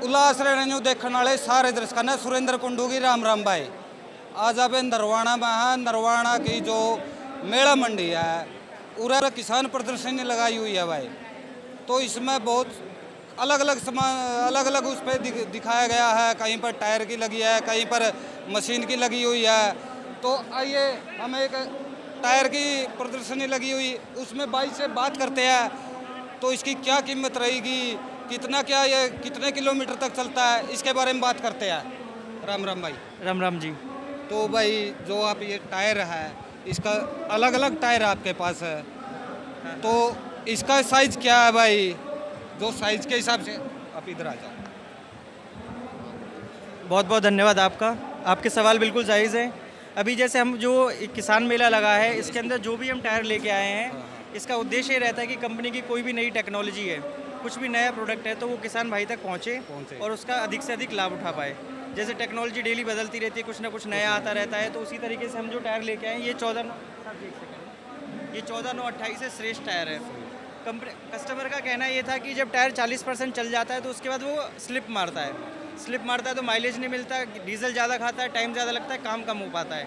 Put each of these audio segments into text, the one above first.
उल्लास रहने देखने वाले सारे दर्शक ने सुरेंद्र कुंडू की राम राम भाई। आज अब नरवाना में है। नरवाना की जो मेला मंडी है उधर किसान प्रदर्शनी लगाई हुई है भाई। तो इसमें बहुत अलग अलग सामान अलग अलग उस पर दिखाया गया है। कहीं पर टायर की लगी है, कहीं पर मशीन की लगी हुई है। तो आइए हम एक टायर की प्रदर्शनी लगी हुई उसमें भाई से बात करते हैं। तो इसकी क्या कीमत रहेगी, कितना क्या ये कितने किलोमीटर तक चलता है, इसके बारे में बात करते हैं। राम राम भाई। राम राम जी। तो भाई जो आप ये टायर है इसका अलग अलग टायर आपके पास है, तो इसका साइज क्या है भाई? जो साइज के हिसाब से आप इधर आ जाओ। बहुत बहुत धन्यवाद आपका। आपके सवाल बिल्कुल जायज़ है। अभी जैसे हम जो एक किसान मेला लगा है इसके अंदर जो भी हम टायर लेके आए हैं इसका उद्देश्य ये रहता है कि कंपनी की कोई भी नई टेक्नोलॉजी है, कुछ भी नया प्रोडक्ट है तो वो किसान भाई तक पहुँचे और उसका अधिक से अधिक लाभ उठा पाए। जैसे टेक्नोलॉजी डेली बदलती रहती है, कुछ ना कुछ नया आता रहता है, तो उसी तरीके से हम जो टायर लेके आए ये 14/9/28 से श्रेष्ठ टायर है। कस्टमर का कहना ये था कि जब टायर 40% चल जाता है तो उसके बाद वो स्लिप मारता है तो माइलेज नहीं मिलता, डीजल ज़्यादा खाता है, टाइम ज़्यादा लगता है, काम कम हो पाता है।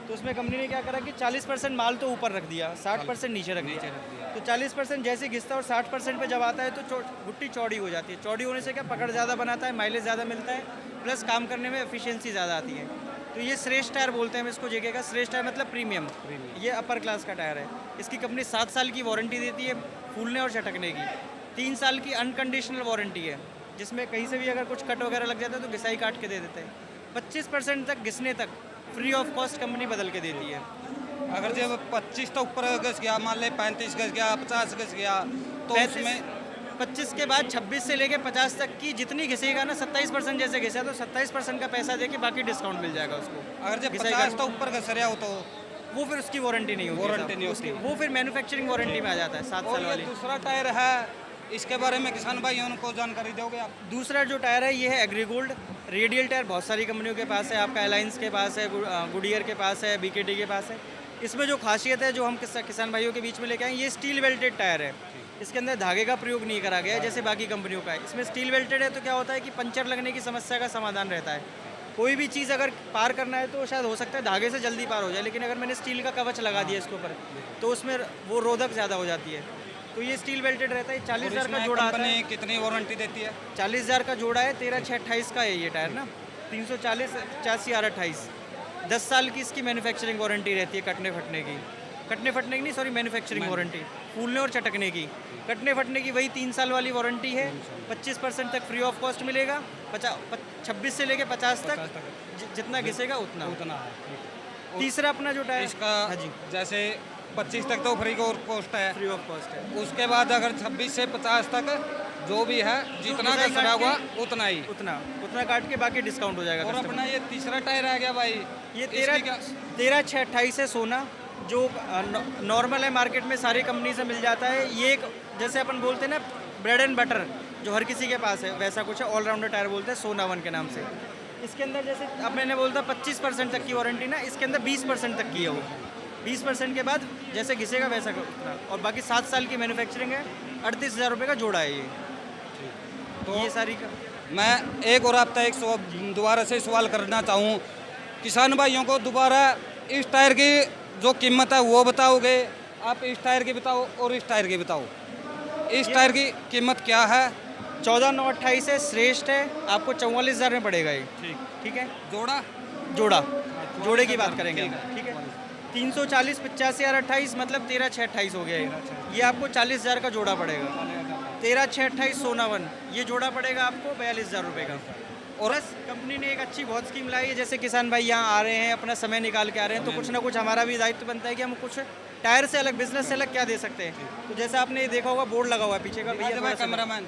तो उसमें कंपनी ने क्या करा कि 40% माल तो ऊपर रख दिया, 60% नीचे रख दिया। तो 40% जैसे घिसता है और 60% पे जब आता है तो गुट्टी चौड़ी हो जाती है। चौड़ी होने से क्या पकड़ ज़्यादा बनाता है, माइलेज ज़्यादा मिलता है, प्लस काम करने में एफिशिएंसी ज़्यादा आती है। तो ये श्रेष्ठ टायर बोलते हैं हम इसको। जेके का श्रेष्ठ टायर मतलब प्रीमियम। ये अपर क्लास का टायर है। इसकी कंपनी 7 साल की वारंटी देती है फूलने और चटकने की, 3 साल की अनकंडीशनल वारंटी है, जिसमें कहीं से भी अगर कुछ कट वगैरह लग जाता है तो घिसाई काट के दे देते हैं। 25% तक घिसने तक फ्री ऑफ कॉस्ट कंपनी बदल के देती है। अगर जब 25 तो ऊपर घस गया, मान ले 35 घस गया, 50 घस गया, तो उसमें 25 के बाद 26 से लेके 50 तक की जितनी घिसेगा ना, 27% जैसे घिसा तो 27% का पैसा देके बाकी डिस्काउंट मिल जाएगा उसको। अगर जब 50 तो ऊपर घस रहा हो तो वो फिर उसकी वारंटी नहीं होती। वारंटी नहीं होती, वो फिर मैन्युफैक्चरिंग वारंटी में आ जाता है 7 साल वाली। दूसरा टायर है, इसके बारे में किसान भाई उनको जानकारी दोगे आप? दूसरा जो टायर है ये है एग्रीगोल्ड रेडियल टायर। बहुत सारी कंपनियों के पास है, आपका अलायंस के पास है, गुडियर के पास है, बीकेटी के पास है। इसमें जो खासियत है जो हम किसान भाइयों के बीच में लेके आए, ये स्टील वेल्टेड टायर है। इसके अंदर धागे का प्रयोग नहीं करा गया है जैसे बाकी कंपनियों का है। इसमें स्टील वेल्टेड है तो क्या होता है कि पंचर लगने की समस्या का समाधान रहता है। कोई भी चीज़ अगर पार करना है तो शायद हो सकता है धागे से जल्दी पार हो जाए, लेकिन अगर मैंने स्टील का कवच लगा दिया इसके ऊपर तो उसमें वो रोधक ज़्यादा हो जाती है। तो ये स्टील वेल्टेड रहता है। 40,000 का जोड़ा आता है। कितनी वारंटी देती है? 40,000 का जोड़ा है, 13/6/28 का है ये टायर ना। 340 85 R28 10 साल की इसकी मैन्युफैक्चरिंग वारंटी रहती है। कटने फटने की नहीं, सॉरी, मैन्युफैक्चरिंग वारंटी। फूलने और चटकने की, कटने फटने की वही 3 साल वाली वारंटी है। 25% तक फ्री ऑफ कॉस्ट मिलेगा। 26 से लेके 50 तक जितना घिसेगा उतना है। तीसरा अपना जो टायर इसका, हाँ जी, जैसे 25 तक तो फ्री कॉस्ट है, फ्री ऑफ कॉस्ट है। उसके बाद अगर 26 से 50 तक जो भी है जितना का सरा हुआ उतना काट के बाकी डिस्काउंट हो जाएगा। और अपना ये तीसरा टायर आ गया भाई, ये 13/6/28 है सोना, जो नॉर्मल है, मार्केट में सारी कंपनी से मिल जाता है। ये एक जैसे अपन बोलते हैं ना ब्रेड एंड बटर, जो हर किसी के पास है, वैसा कुछ है। ऑलराउंडर टायर बोलते हैं, सोना 1 के नाम से। इसके अंदर जैसे अब मैंने बोलता 25% तक की वारंटी ना, इसके अंदर 20% तक की है वो। 20% के बाद जैसे घिसेगा वैसा उतना, और बाकी 7 साल की मैन्युफैक्चरिंग है। 38,000 रुपये का जोड़ा है ये। तो ये सारी मैं एक और आपका एक दोबारा से सवाल करना चाहूँ किसान भाइयों को। दोबारा इस टायर की जो कीमत है वो बताओगे आप? इस टायर की बताओ और इस टायर की बताओ। इस टायर की कीमत क्या है? 14/9/28 है, श्रेष्ठ है। आपको 44,000 में पड़ेगा ये। ठीक है। जोड़े की बात करेंगे हम, ठीक है। 340 85 R28 मतलब 13/6/28 हो गया ये आपको 40,000 का जोड़ा पड़ेगा। 13/6/28 सोना 1 ये जोड़ा पड़ेगा आपको 42,000 रुपये का। और कंपनी ने एक अच्छी बहुत स्कीम लाई है। जैसे किसान भाई यहाँ आ रहे हैं, अपना समय निकाल के आ रहे हैं, तो कुछ ना कुछ हमारा भी दायित्व बनता है कि हम कुछ टायर से अलग, बिजनेस से अलग क्या दे सकते हैं। तो जैसे आपने ये देखा होगा बोर्ड लगा हुआ है पीछे का, भैया कैमरामैन,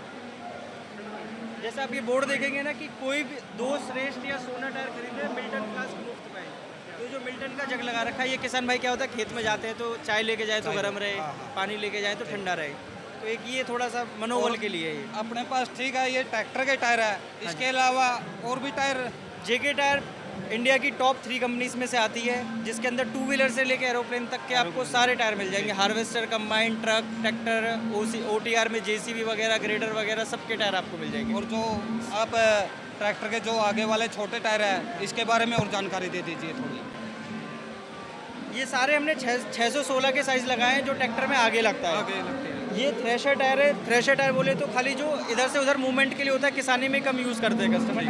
जैसे आप ये बोर्ड देखेंगे ना कि कोई भी 2 श्रेष्ठ या सोना टायर खरीदे मिल्टन क्लास मुफ्त में। तो जो मिल्टन का जग लगा रखा है, ये किसान भाई क्या होता है खेत में जाते हैं तो चाय लेके जाए तो गर्म रहे, पानी लेके जाए तो ठंडा रहे। तो एक ये थोड़ा सा मनोबल के लिए अपने पास। ठीक है, ये ट्रैक्टर के टायर है, इसके अलावा और भी टायर? जेके टायर इंडिया की टॉप 3 कंपनीज में से आती है, जिसके अंदर 2 व्हीलर से लेकर एरोप्लेन तक के आपको सारे टायर मिल जाएंगे। Harvester, combine, truck, tractor, OTR में JCB वगैरह, ग्रेडर वगैरह सबके टायर आपको मिल जाएंगे। और जो आप ट्रैक्टर के जो आगे वाले छोटे टायर है, इसके बारे में और जानकारी दे दीजिए थोड़ी। ये सारे हमने 616 के साइज़ लगाए हैं, जो ट्रैक्टर में आगे लगता है। आगे लगते हैं। ये थ्रेशर टायर है। थ्रेशर टायर बोले तो खाली जो इधर से उधर मूवमेंट के लिए होता है, किसानी में कम यूज़ करते हैं कस्टमर।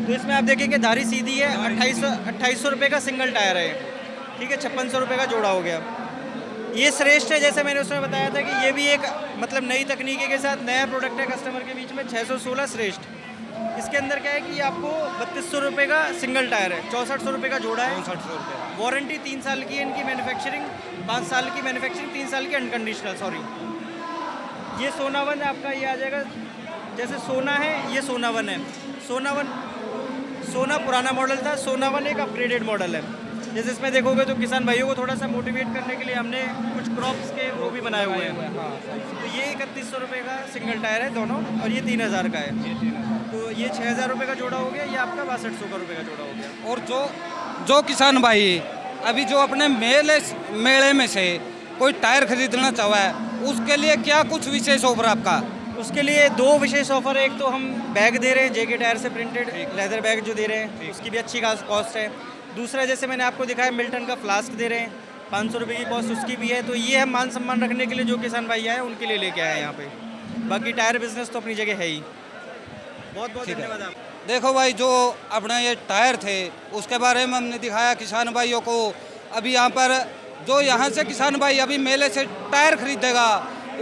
तो इसमें आप देखेंगे धारी सीधी है, 2800 रुपये का सिंगल टायर है, ठीक है, 5600 रुपये का जोड़ा हो गया। ये श्रेष्ठ है, जैसे मैंने उसमें बताया था कि ये भी एक मतलब नई तकनीकी के साथ नया प्रोडक्ट है कस्टमर के बीच में। 616 श्रेष्ठ। इसके अंदर क्या है कि आपको 3200 रुपये का सिंगल टायर है, 6400 रुपये का जोड़ा है। 6400 रुपये। वारंटी 3 साल की है इनकी, मैन्युफैक्चरिंग 5 साल की, मैन्युफैक्चरिंग 3 साल की अनकंडीशनल, सॉरी। ये सोनावन आपका ये आ जाएगा, जैसे सोना है ये सोनावन है। सोना पुराना मॉडल था, सोनावन एक अपग्रेडेड मॉडल है। जैसे इसमें देखोगे तो किसान भाइयों को थोड़ा सा मोटिवेट करने के लिए हमने कुछ क्रॉप्स के वो भी बनाए हुए हैं। तो ये 3100 रुपये का सिंगल टायर है दोनों, और ये 3000 का है। तो ये 6000 रुपये का जोड़ा हो गया, ये आपका 6200 का रुपये का जोड़ा हो गया। और जो किसान भाई अभी जो अपने मेले में से कोई टायर खरीदना चाहा है, उसके लिए क्या कुछ विशेष ऑफर आपका? उसके लिए 2 विशेष ऑफर है। एक तो हम बैग दे रहे हैं JK टायर से प्रिंटेड लेदर बैग जो दे रहे हैं, उसकी भी अच्छी खास कॉस्ट है। दूसरा जैसे मैंने आपको दिखाया मिल्टन का फ्लास्क दे रहे हैं, 500 रुपये की कॉस्ट उसकी भी है। तो ये हम मान सम्मान रखने के लिए जो किसान भाई आए उनके लिए लेके आए हैं यहाँ पे। बाकी टायर बिजनेस तो अपनी जगह है ही। बहुत बहुत धन्यवाद आप। देखो भाई, जो अपने ये टायर थे उसके बारे में हमने दिखाया किसान भाइयों को। अभी यहाँ पर जो यहाँ से किसान भाई अभी मेले से टायर खरीदेगा,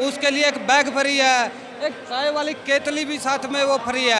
उसके लिए एक बैग फ्री है, एक चाय वाली केतली भी साथ में वो फ्री है।